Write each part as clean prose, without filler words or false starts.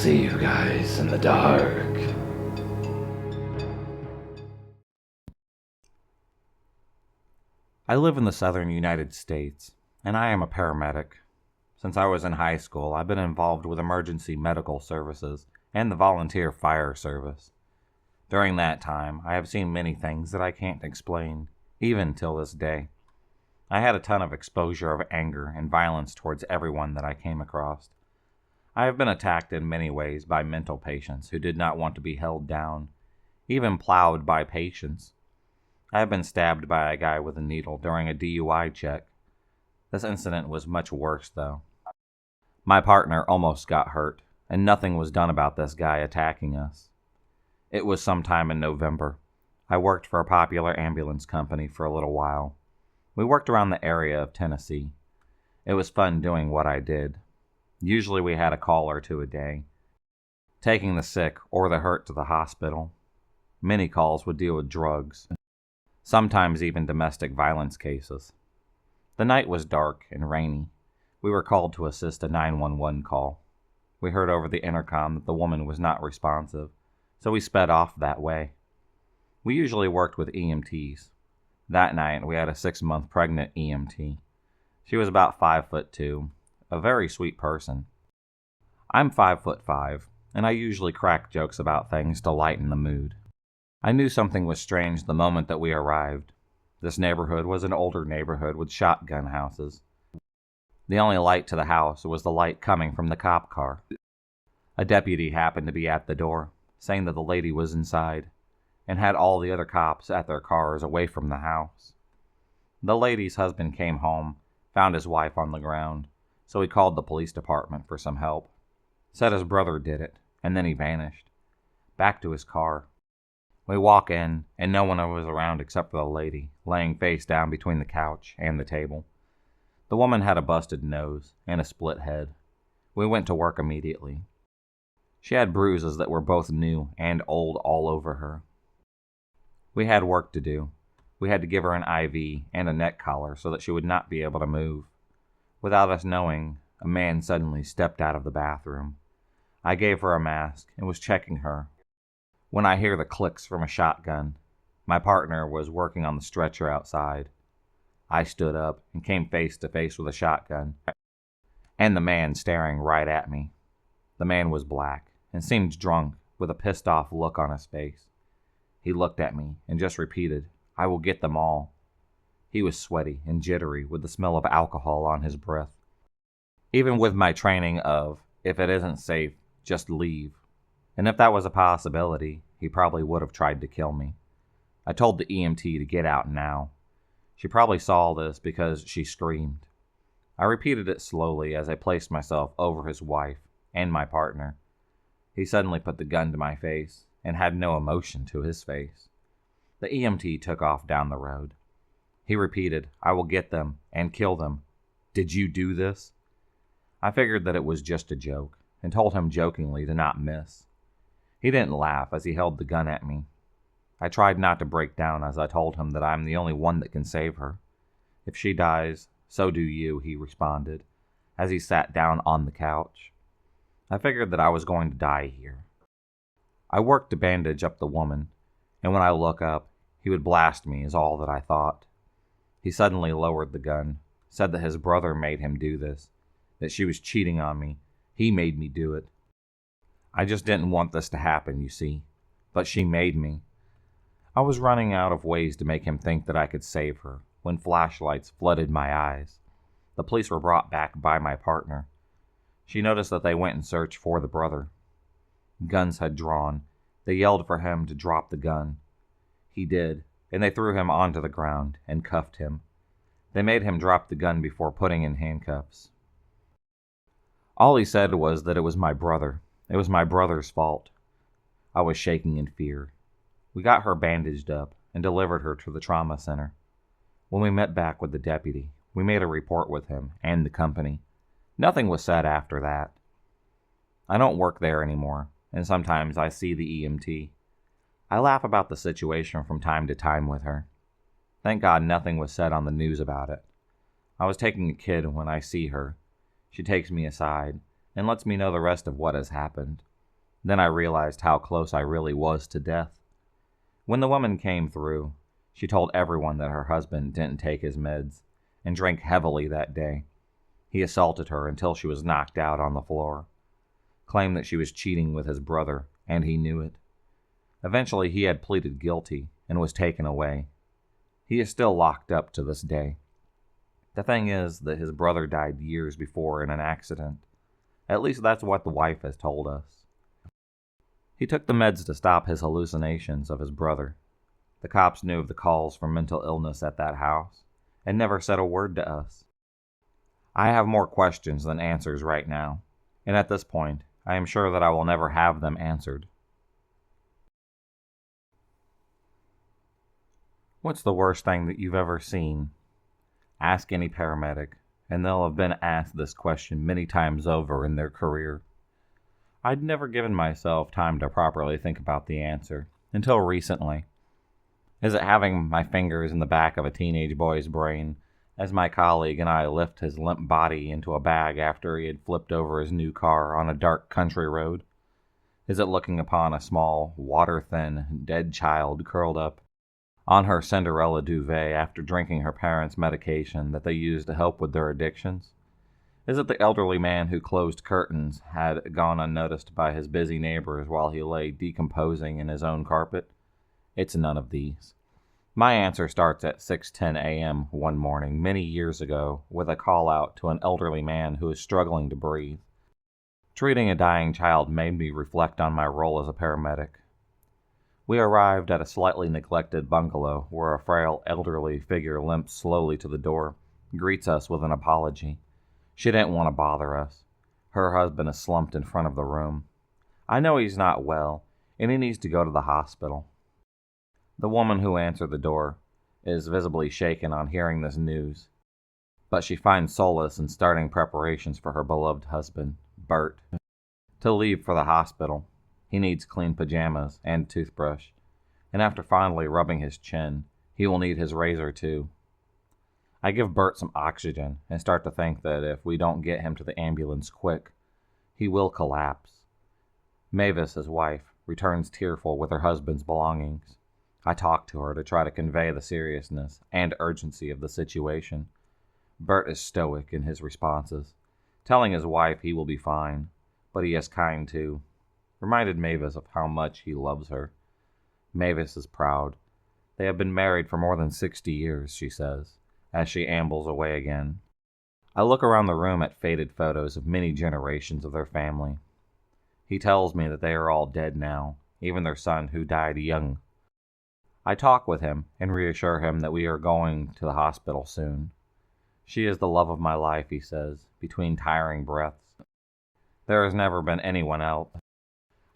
see you guys in the dark. I live in the southern United States, and I am a paramedic. Since I was in high school, I've been involved with emergency medical services and the volunteer fire service. During that time, I have seen many things that I can't explain, even till this day. I had a ton of exposure of anger and violence towards everyone that I came across. I have been attacked in many ways by mental patients who did not want to be held down, even plowed by patients. I have been stabbed by a guy with a needle during a DUI check. This incident was much worse, though. My partner almost got hurt, and nothing was done about this guy attacking us. It was sometime in November. I worked for a popular ambulance company for a little while. We worked around the area of Tennessee. It was fun doing what I did. Usually we had a call or two a day, taking the sick or the hurt to the hospital. Many calls would deal with drugs, sometimes even domestic violence cases. The night was dark and rainy. We were called to assist a 911 call. We heard over the intercom that the woman was not responsive, so we sped off that way. We usually worked with EMTs. That night, we had a 6-month pregnant EMT. She was about 5'2", a very sweet person. I'm 5'5", and I usually crack jokes about things to lighten the mood. I knew something was strange the moment that we arrived. This neighborhood was an older neighborhood with shotgun houses. The only light to the house was the light coming from the cop car. A deputy happened to be at the door, saying that the lady was inside, and had all the other cops at their cars away from the house. The lady's husband came home, found his wife on the ground, so he called the police department for some help. Said his brother did it, and then he vanished. Back to his car. We walk in, and no one was around except for the lady, laying face down between the couch and the table. The woman had a busted nose and a split head. We went to work immediately. She had bruises that were both new and old all over her. We had work to do. We had to give her an IV and a neck collar so that she would not be able to move. Without us knowing, a man suddenly stepped out of the bathroom. I gave her a mask and was checking her when I hear the clicks from a shotgun. My partner was working on the stretcher outside. I stood up and came face to face with a shotgun, and the man staring right at me. The man was black and seemed drunk, with a pissed-off look on his face. He looked at me and just repeated, "I will get them all." He was sweaty and jittery with the smell of alcohol on his breath. Even with my training of, if it isn't safe, just leave. And if that was a possibility, he probably would have tried to kill me. I told the EMT to get out now. She probably saw this because she screamed. I repeated it slowly as I placed myself over his wife and my partner. He suddenly put the gun to my face and had no emotion to his face. The EMT took off down the road. He repeated, "I will get them and kill them. Did you do this?" I figured that it was just a joke and told him jokingly to not miss. He didn't laugh as he held the gun at me. I tried not to break down as I told him that I'm the only one that can save her. "If she dies, so do you," he responded, as he sat down on the couch. I figured that I was going to die here. I worked to bandage up the woman, and when I look up, he would blast me is all that I thought. He suddenly lowered the gun, said that his brother made him do this, that she was cheating on me. He made me do it. I just didn't want this to happen, you see, but she made me. I was running out of ways to make him think that I could save her when flashlights flooded my eyes. The police were brought back by my partner. She noticed that they went in search for the brother. Guns had drawn. They yelled for him to drop the gun. He did, and they threw him onto the ground and cuffed him. They made him drop the gun before putting in handcuffs. All he said was that it was my brother. It was my brother's fault. I was shaking in fear. We got her bandaged up and delivered her to the trauma center. When we met back with the deputy, we made a report with him and the company. Nothing was said after that. I don't work there anymore, and sometimes I see the EMT. I laugh about the situation from time to time with her. Thank God nothing was said on the news about it. I was taking a kid when I see her. She takes me aside and lets me know the rest of what has happened. Then I realized how close I really was to death. When the woman came through, she told everyone that her husband didn't take his meds and drank heavily that day. He assaulted her until she was knocked out on the floor. Claimed that she was cheating with his brother, and he knew it. Eventually, he had pleaded guilty and was taken away. He is still locked up to this day. The thing is that his brother died years before in an accident. At least that's what the wife has told us. He took the meds to stop his hallucinations of his brother. The cops knew of the calls for mental illness at that house and never said a word to us. I have more questions than answers right now, and at this point, I am sure that I will never have them answered. What's the worst thing that you've ever seen? Ask any paramedic, and they'll have been asked this question many times over in their career. I'd never given myself time to properly think about the answer until recently. Is it having my fingers in the back of a teenage boy's brain as my colleague and I lift his limp body into a bag after he had flipped over his new car on a dark country road? Is it looking upon a small, water-thin, dead child curled up on her Cinderella duvet after drinking her parents' medication that they used to help with their addictions? Is it the elderly man who closed curtains had gone unnoticed by his busy neighbors while he lay decomposing in his own carpet? It's none of these. My answer starts at 6:10 a.m. one morning many years ago with a call out to an elderly man who is struggling to breathe. Treating a dying child made me reflect on my role as a paramedic. We arrived at a slightly neglected bungalow where a frail elderly figure limps slowly to the door, greets us with an apology. She didn't want to bother us. Her husband is slumped in front of the room. I know he's not well, and he needs to go to the hospital. The woman who answered the door is visibly shaken on hearing this news, but she finds solace in starting preparations for her beloved husband, Bert, to leave for the hospital. He needs clean pajamas and toothbrush, and after finally rubbing his chin, he will need his razor too. I give Bert some oxygen and start to think that if we don't get him to the ambulance quick, he will collapse. Mavis, his wife, returns tearful with her husband's belongings. I talk to her to try to convey the seriousness and urgency of the situation. Bert is stoic in his responses, telling his wife he will be fine, but he is kind too. Reminded Mavis of how much he loves her. Mavis is proud. They have been married for more than 60 years, she says, as she ambles away again. I look around the room at faded photos of many generations of their family. He tells me that they are all dead now, even their son who died young. I talk with him and reassure him that we are going to the hospital soon. She is the love of my life, he says, between tiring breaths. There has never been anyone else.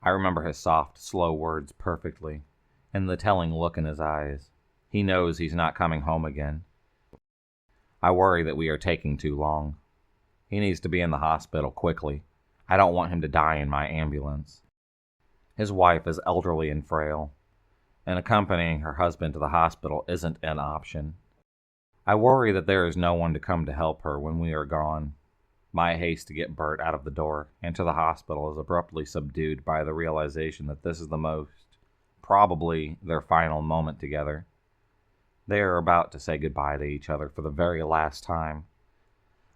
I remember his soft, slow words perfectly, and the telling look in his eyes. He knows he's not coming home again. I worry that we are taking too long. He needs to be in the hospital quickly. I don't want him to die in my ambulance. His wife is elderly and frail, and accompanying her husband to the hospital isn't an option. I worry that there is no one to come to help her when we are gone. My haste to get Bert out of the door and to the hospital is abruptly subdued by the realization that this is probably their final moment together. They are about to say goodbye to each other for the very last time.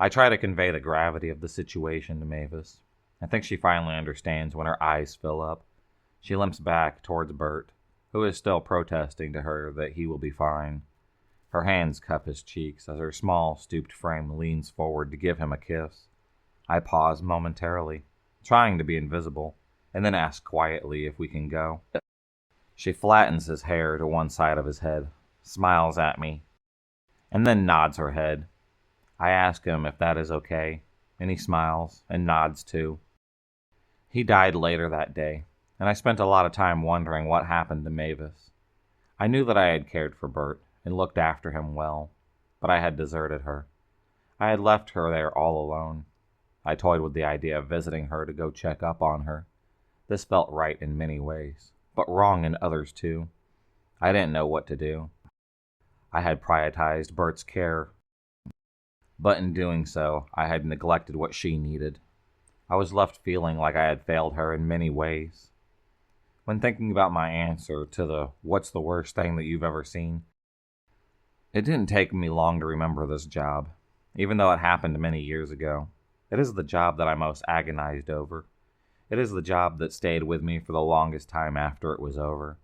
I try to convey the gravity of the situation to Mavis. I think she finally understands when her eyes fill up. She limps back towards Bert, who is still protesting to her that he will be fine. Her hands cup his cheeks as her small, stooped frame leans forward to give him a kiss. I pause momentarily, trying to be invisible, and then ask quietly if we can go. She flattens his hair to one side of his head, smiles at me, and then nods her head. I ask him if that is okay, and he smiles and nods too. He died later that day, and I spent a lot of time wondering what happened to Mavis. I knew that I had cared for Bert and looked after him well, but I had deserted her. I had left her there all alone. I toyed with the idea of visiting her to go check up on her. This felt right in many ways, but wrong in others too. I didn't know what to do. I had prioritized Bert's care, but in doing so, I had neglected what she needed. I was left feeling like I had failed her in many ways. When thinking about my answer to the "what's the worst thing that you've ever seen," it didn't take me long to remember this job, even though it happened many years ago. It is the job that I most agonized over. It is the job that stayed with me for the longest time after it was over.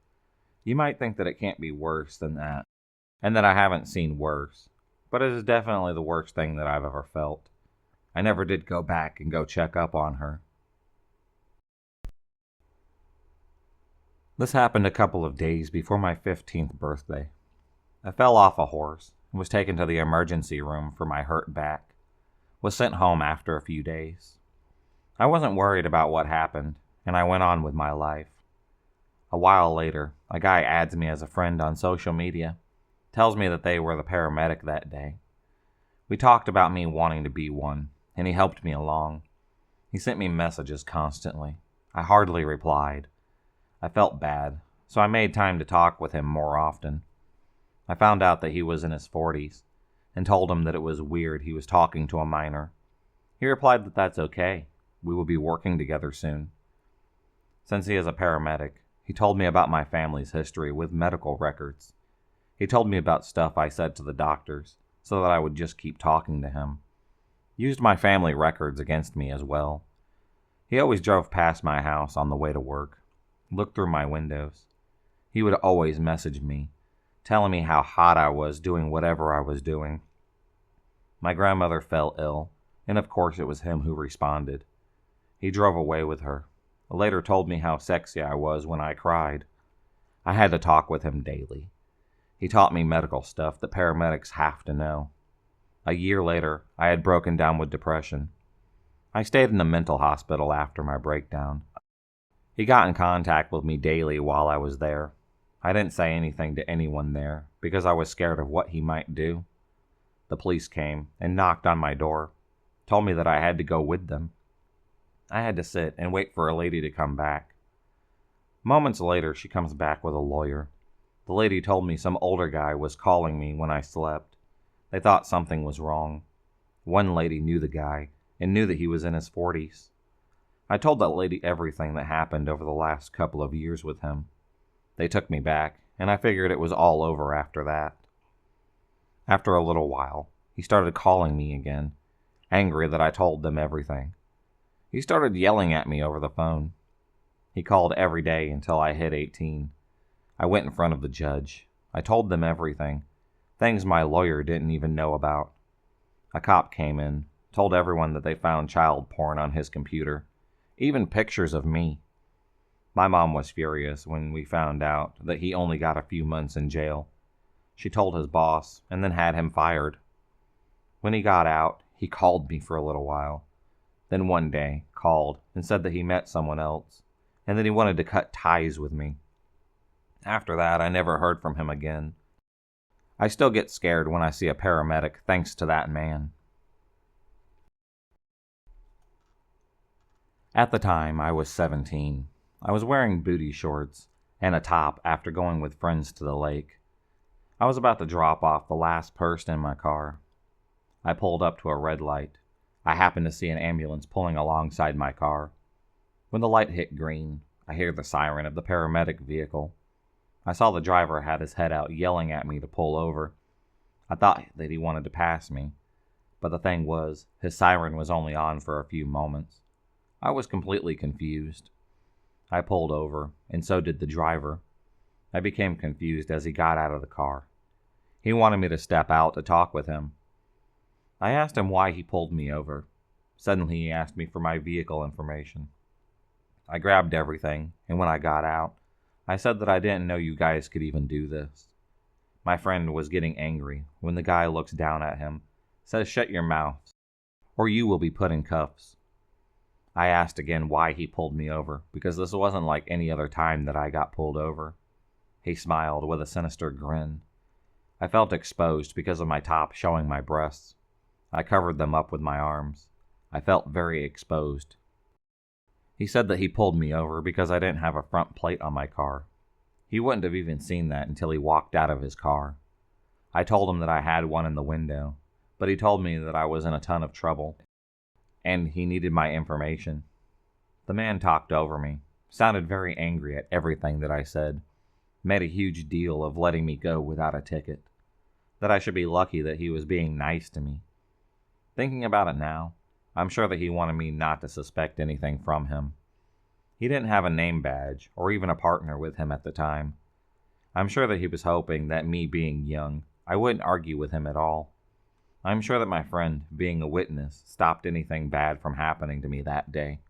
You might think that it can't be worse than that, and that I haven't seen worse, but it is definitely the worst thing that I've ever felt. I never did go back and go check up on her. This happened a couple of days before my 15th birthday. I fell off a horse and was taken to the emergency room for my hurt back. Was sent home after a few days. I wasn't worried about what happened, and I went on with my life. A while later, a guy adds me as a friend on social media, tells me that they were the paramedic that day. We talked about me wanting to be one, and he helped me along. He sent me messages constantly. I hardly replied. I felt bad, so I made time to talk with him more often. I found out that he was in his 40s, and told him that it was weird he was talking to a minor. He replied that that's okay. We will be working together soon. Since he is a paramedic, he told me about my family's history with medical records. He told me about stuff I said to the doctors, so that I would just keep talking to him. Used my family records against me as well. He always drove past my house on the way to work, looked through my windows. He would always message me, telling me how hot I was doing whatever I was doing. My grandmother fell ill, and of course it was him who responded. He drove away with her. Later told me how sexy I was when I cried. I had to talk with him daily. He taught me medical stuff that paramedics have to know. A year later, I had broken down with depression. I stayed in a mental hospital after my breakdown. He got in contact with me daily while I was there. I didn't say anything to anyone there because I was scared of what he might do. The police came and knocked on my door, told me that I had to go with them. I had to sit and wait for a lady to come back. Moments later, she comes back with a lawyer. The lady told me some older guy was calling me when I slept. They thought something was wrong. One lady knew the guy and knew that he was in his 40s. I told that lady everything that happened over the last couple of years with him. They took me back, and I figured it was all over after that. After a little while, he started calling me again, angry that I told them everything. He started yelling at me over the phone. He called every day until I hit 18. I went in front of the judge. I told them everything, things my lawyer didn't even know about. A cop came in, told everyone that they found child porn on his computer, even pictures of me. My mom was furious when we found out that he only got a few months in jail. She told his boss and then had him fired. When he got out, he called me for a little while. Then one day called and said that he met someone else and that he wanted to cut ties with me. After that, I never heard from him again. I still get scared when I see a paramedic thanks to that man. At the time, I was 17. I was wearing booty shorts and a top after going with friends to the lake. I was about to drop off the last person in my car. I pulled up to a red light. I happened to see an ambulance pulling alongside my car. When the light hit green, I hear the siren of the paramedic vehicle. I saw the driver had his head out yelling at me to pull over. I thought that he wanted to pass me, but the thing was, his siren was only on for a few moments. I was completely confused. I pulled over, and so did the driver. I became confused as he got out of the car. He wanted me to step out to talk with him. I asked him why he pulled me over. Suddenly he asked me for my vehicle information. I grabbed everything, and when I got out, I said that I didn't know you guys could even do this. My friend was getting angry when the guy looks down at him, says, "Shut your mouth, or you will be put in cuffs." I asked again why he pulled me over, because this wasn't like any other time that I got pulled over. He smiled with a sinister grin. I felt exposed because of my top showing my breasts. I covered them up with my arms. I felt very exposed. He said that he pulled me over because I didn't have a front plate on my car. He wouldn't have even seen that until he walked out of his car. I told him that I had one in the window, but he told me that I was in a ton of trouble. and he needed my information. The man talked over me, sounded very angry at everything that I said, made a huge deal of letting me go without a ticket, that I should be lucky that he was being nice to me. Thinking about it now, I'm sure that he wanted me not to suspect anything from him. He didn't have a name badge or even a partner with him at the time. I'm sure that he was hoping that me being young, I wouldn't argue with him at all. I'm sure that my friend, being a witness, stopped anything bad from happening to me that day.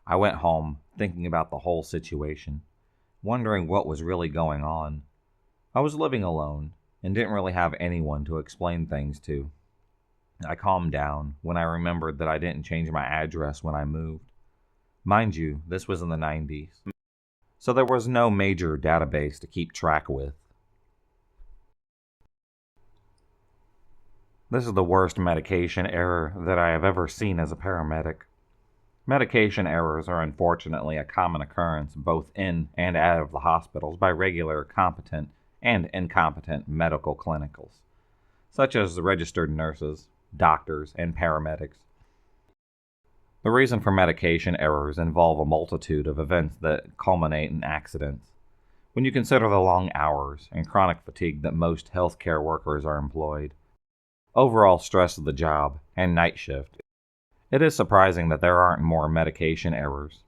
I went home thinking about the whole situation, wondering what was really going on. I was living alone and didn't really have anyone to explain things to. I calmed down when I remembered that I didn't change my address when I moved. Mind you, this was in the 90s, so there was no major database to keep track with. This is the worst medication error that I have ever seen as a paramedic. Medication errors are unfortunately a common occurrence both in and out of the hospitals by regular, competent, and incompetent medical clinicals, such as the registered nurses, doctors, and paramedics. The reason for medication errors involve a multitude of events that culminate in accidents. When you consider the long hours and chronic fatigue that most healthcare workers are employed, overall stress of the job, and night shift, it is surprising that there aren't more medication errors.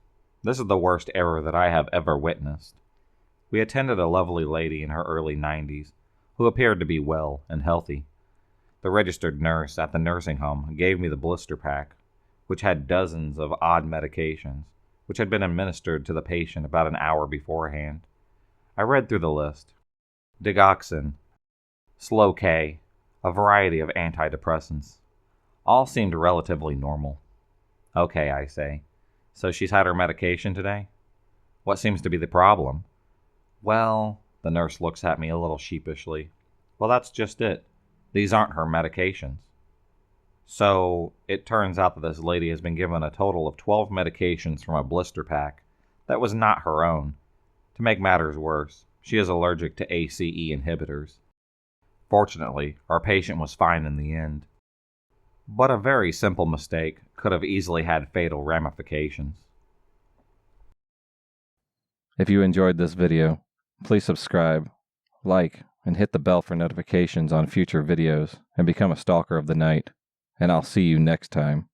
This is the worst error that I have ever witnessed. We attended a lovely lady in her early 90s who appeared to be well and healthy. The registered nurse at the nursing home gave me the blister pack, which had dozens of odd medications, which had been administered to the patient about an hour beforehand. I read through the list. Digoxin, Slow K, a variety of antidepressants. All seemed relatively normal. Okay, I say. So she's had her medication today? What seems to be the problem? Well, the nurse looks at me a little sheepishly. Well, that's just it. These aren't her medications. So, it turns out that this lady has been given a total of 12 medications from a blister pack that was not her own. To make matters worse, she is allergic to ACE inhibitors. Fortunately, our patient was fine in the end. But a very simple mistake could have easily had fatal ramifications. If you enjoyed this video, please subscribe, like, and hit the bell for notifications on future videos and become a stalker of the night. And I'll see you next time.